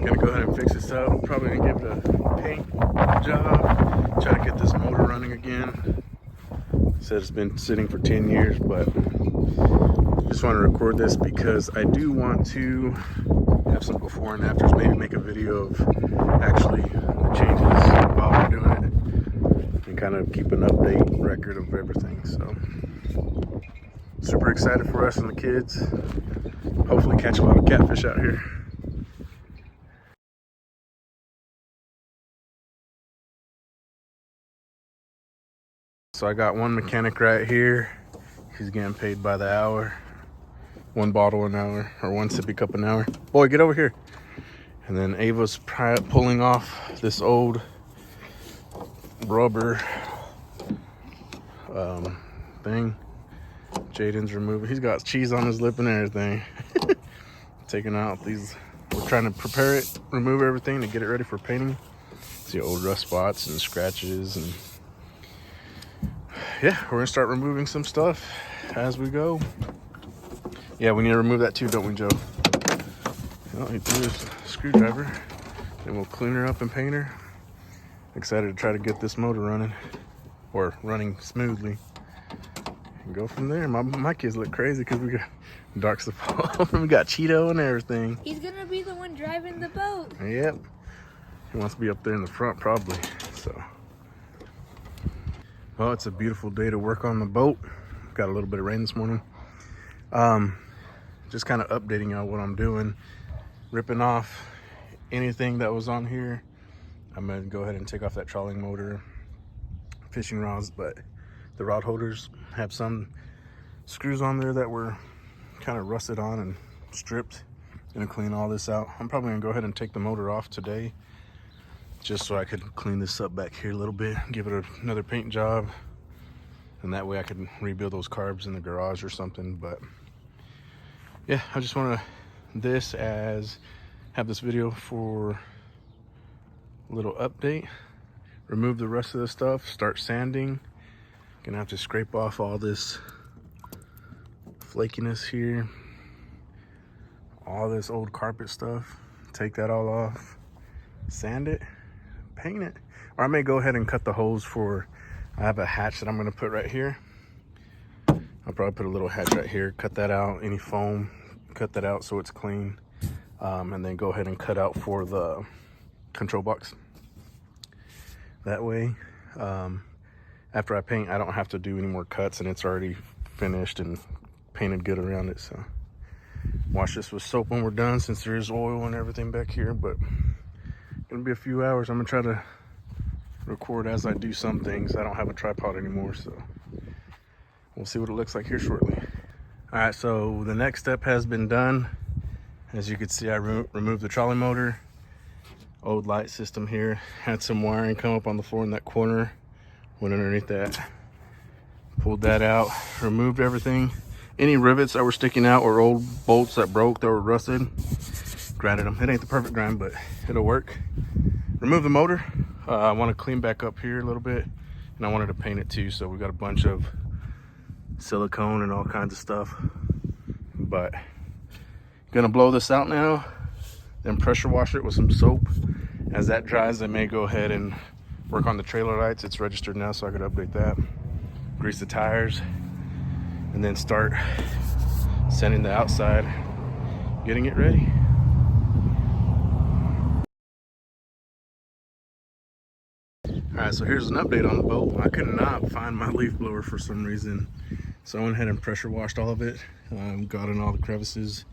Gonna go ahead and fix this up. Probably gonna give it a paint job. Try to get this motor running again. Said it's been sitting for 10 years, but just want to record this because I do want to have some before and afters. Maybe make a video of actually the changes while we're doing it, and kind of keep an update record of everything. So super excited for us and the kids. Hopefully catch a lot of catfish out here. So I got one mechanic right here. He's getting paid by the hour. One bottle an hour, or one sippy cup an hour. Boy, get over here. And then Ava's pulling off this old rubber thing. Jaden's removing. He's got cheese on his lip and everything. Taking out these. We're trying to prepare it, remove everything to get it ready for painting. See old rust spots and scratches, and yeah, we're gonna start removing some stuff as we go. Yeah, we need to remove that too, don't we, Joe? Well, he threw his screwdriver, and we'll clean her up and paint her. Excited to try to get this motor running, or running smoothly, and go from there. My kids look crazy because we got dark stuff. We got Cheeto and everything. He's gonna be the one driving the boat. Yep. He wants to be up there in the front probably, so. Well, it's a beautiful day to work on the boat. Got a little bit of rain this morning. Just kind of updating y'all what I'm doing. Ripping off anything that was on here. I'm gonna go ahead and take off that trolling motor, fishing rods, but the rod holders have some screws on there that were kind of rusted on and stripped. Gonna clean all this out. I'm probably gonna go ahead and take the motor off today, just so I could clean this up back here a little bit, give it another paint job, and that way I could rebuild those carbs in the garage or something. But yeah, I just want to have this video for a little update. Remove the rest of the stuff, start sanding. Gonna have to scrape off all this flakiness here, all this old carpet stuff, take that all off, sand it, paint it. Or I may go ahead and cut the holes for, I have a hatch that I'm gonna put right here. I'll probably put a little hatch right here, cut that out, any foam, cut that out so it's clean. And then go ahead and cut out for the control box. That way, after I paint, I don't have to do any more cuts, and it's already finished and painted good around it. So wash this with soap when we're done, since there is oil and everything back here, but it'll be a few hours. I'm gonna try to record as I do some things. I don't have a tripod anymore, so we'll see what it looks like here shortly. All right, so the next step has been done. As you can see, I removed the trolley motor, old light system here, had some wiring come up on the floor in that corner, went underneath that, pulled that out, removed everything. Any rivets that were sticking out or old bolts that broke, that were rusted, grinded them. It ain't the perfect grind, but it'll work. Remove the motor. I want to clean back up here a little bit, and I wanted to paint it too, so we got a bunch of silicone and all kinds of stuff. But gonna blow this out now, then pressure wash it with some soap. As that dries, I may go ahead and work on the trailer lights. It's registered now, so I could update that. Grease the tires, and then start sanding the outside, getting it ready. All right, so here's an update on the boat. I could not find my leaf blower for some reason, so I went ahead and pressure washed all of it. Got in all the crevices.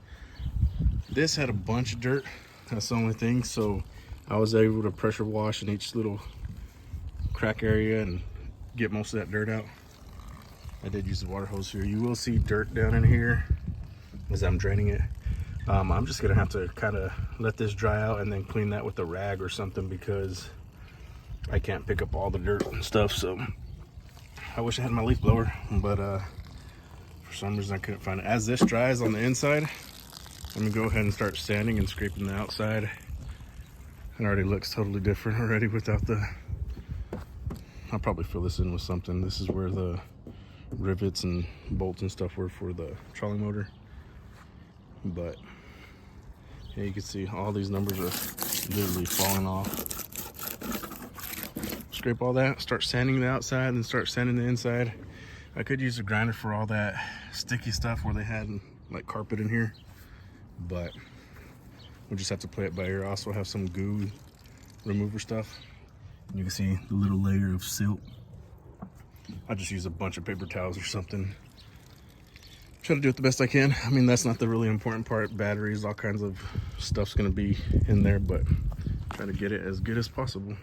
This had a bunch of dirt, that's the only thing, so I was able to pressure wash in each little crack area and get most of that dirt out. I did use the water hose here. You will see dirt down in here as I'm draining it. I'm just gonna have to kind of let this dry out and then clean that with a rag or something, because I can't pick up all the dirt and stuff. So I wish I had my leaf blower, but for some reason I couldn't find it. As this dries on the inside, I'm gonna go ahead and start sanding and scraping the outside. It already looks totally different already without the, I'll probably fill this in with something. This is where the rivets and bolts and stuff were for the trolley motor. But Yeah, you can see all these numbers are literally falling off. Scrape all that, start sanding the outside, and start sanding the inside. I could use a grinder for all that sticky stuff where they had like carpet in here, but we'll just have to play it by ear. I also have some goo remover stuff. You can see the little layer of silt. I'll just use a bunch of paper towels or something. Try to do it the best I can. I mean, that's not the really important part. Batteries, all kinds of stuff's gonna be in there, but try to get it as good as possible.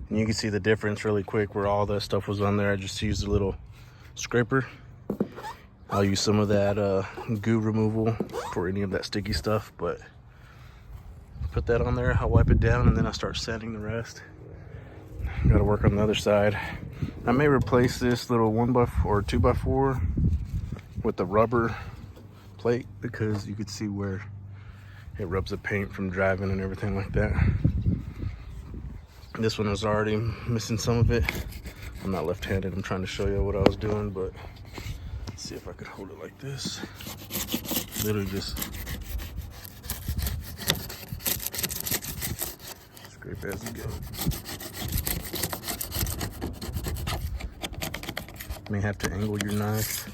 And you can see the difference really quick where all that stuff was on there. I just used a little scraper. I'll use some of that goo removal for any of that sticky stuff, but put that on there, I'll wipe it down, and then I start sanding the rest. Gotta work on the other side. I may replace this little 1x or 2x4 with the rubber plate because you could see where it rubs the paint from driving and everything like that. This one was already missing some of it. I'm not left-handed, I'm trying to show you what I was doing, but let's see if I could hold it like this. Literally just scrape as you go. May have to angle your knife.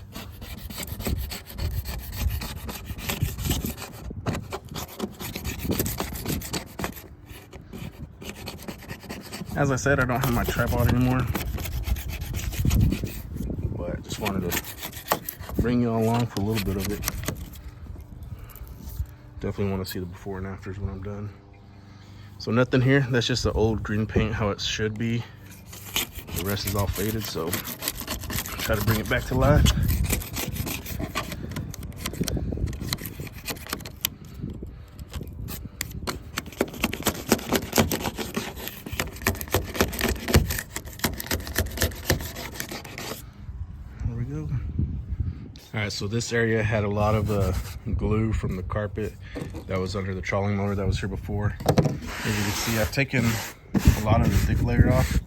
As I said, I don't have my tripod anymore, but I just wanted to bring you all along for a little bit of it. Definitely want to see the before and afters when I'm done. So nothing here, that's just the old green paint, how it should be. The rest is all faded, so try to bring it back to life. There we go. All right, so this area had a lot of glue from the carpet that was under the trolling motor that was here before. As you can see, I've taken a lot of the thick layer off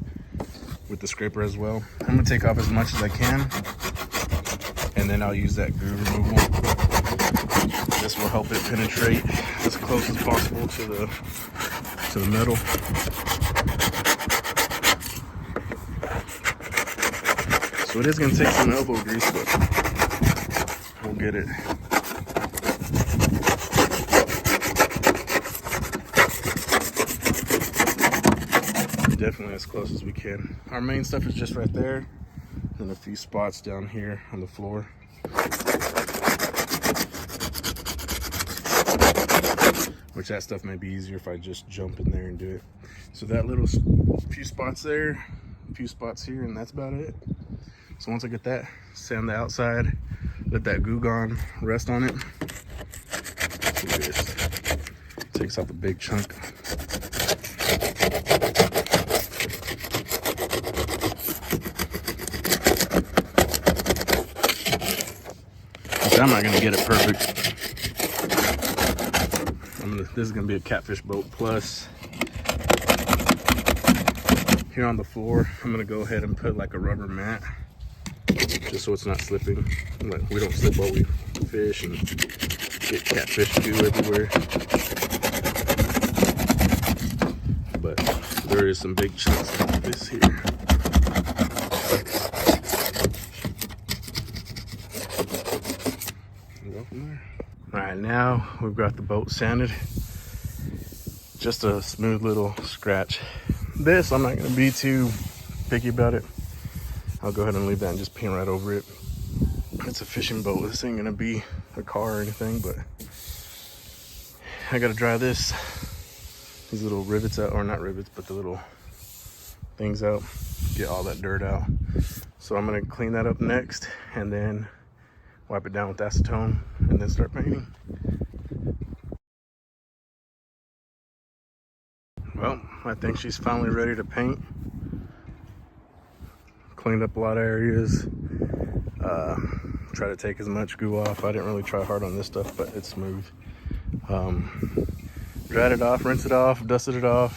with the scraper as well. I'm gonna take off as much as I can, and then I'll use that glue removal. This will help it penetrate as close as possible to the metal. So it is gonna take some elbow grease, but we'll get it. Definitely as close as we can. Our main stuff is just right there, and a few spots down here on the floor. Which that stuff may be easier if I just jump in there and do it. So that little few spots there, a few spots here, and that's about it. So once I get that, sand the outside, let that goo gone rest on it. See this. Takes off a big chunk. I'm not gonna get it perfect. This is gonna be a Catfish boat plus. Here on the floor, I'm gonna go ahead and put like a rubber mat, just so it's not slipping. Like, we don't slip while we fish and get catfish goo everywhere. But there is some big chunks of this here. Go from there. All right, now we've got the boat sanded. Just a smooth little scratch. This, I'm not gonna be too picky about it. I'll go ahead and leave that and just paint right over it. It's a fishing boat. This ain't gonna be a car or anything, but I gotta dry these little rivets out, or not rivets, but the little things out, get all that dirt out. So I'm gonna clean that up next, and then wipe it down with acetone, and then start painting. Well, I think she's finally ready to paint. Cleaned up a lot of areas. Try to take as much goo off. I didn't really try hard on this stuff, but it's smooth. Dried it off, rinsed it off, dusted it off,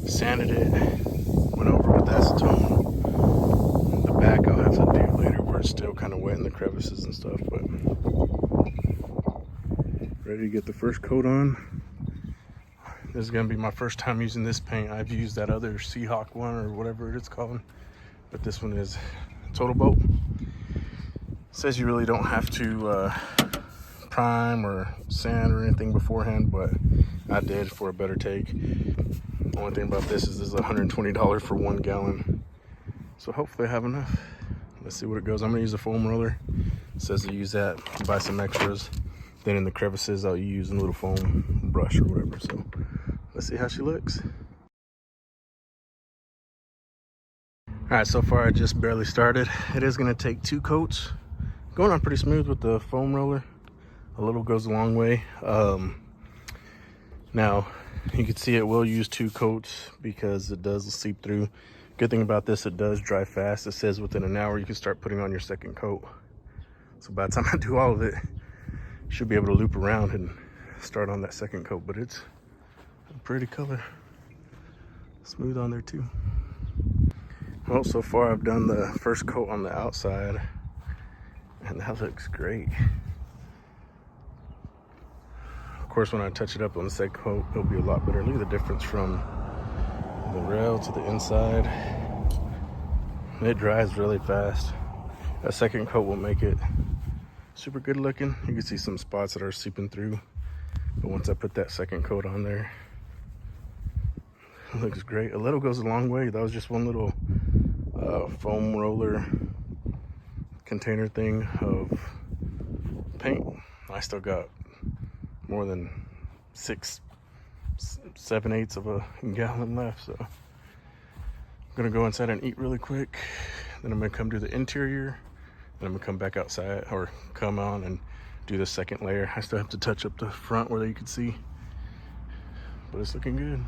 sanded it, went over with acetone. The back I'll have to do later where it's still kind of wet in the crevices and stuff, but Ready to get the first coat on. This is gonna be my first time using this paint. I've used that other Seahawk one or whatever it's called, but this one is Total Boat. Says you really don't have to prime or sand or anything beforehand, but I did for a better take. The only thing about this is $120 for 1 gallon. So hopefully I have enough. Let's see what it goes. I'm gonna use a foam roller. It says to use that, buy some extras. Then in the crevices, I'll use a little foam brush or whatever. So let's see how she looks. All right, so far I just barely started. It is gonna take 2 coats. Going on pretty smooth with the foam roller. A little goes a long way. Now, you can see it will use 2 coats because it does seep through. Good thing about this, it does dry fast. It says within an hour you can start putting on your second coat. So by the time I do all of it, should be able to loop around and start on that second coat, but it's a pretty color. Smooth on there too. Well, so far I've done the first coat on the outside and that looks great. Of course, when I touch it up on the second coat, it'll be a lot better. Look at the difference from the rail to the inside. It dries really fast. A second coat will make it super good looking. You can see some spots that are seeping through, but once I put that second coat on there, it looks great. A little goes a long way. That was just one little foam roller container thing of paint. I still got more than 6, 7/8 of a gallon left, so I'm gonna go inside and eat really quick. Then I'm gonna come do the interior, and I'm gonna come back outside or come on and do the second layer. I still have to touch up the front where you can see, but it's looking good.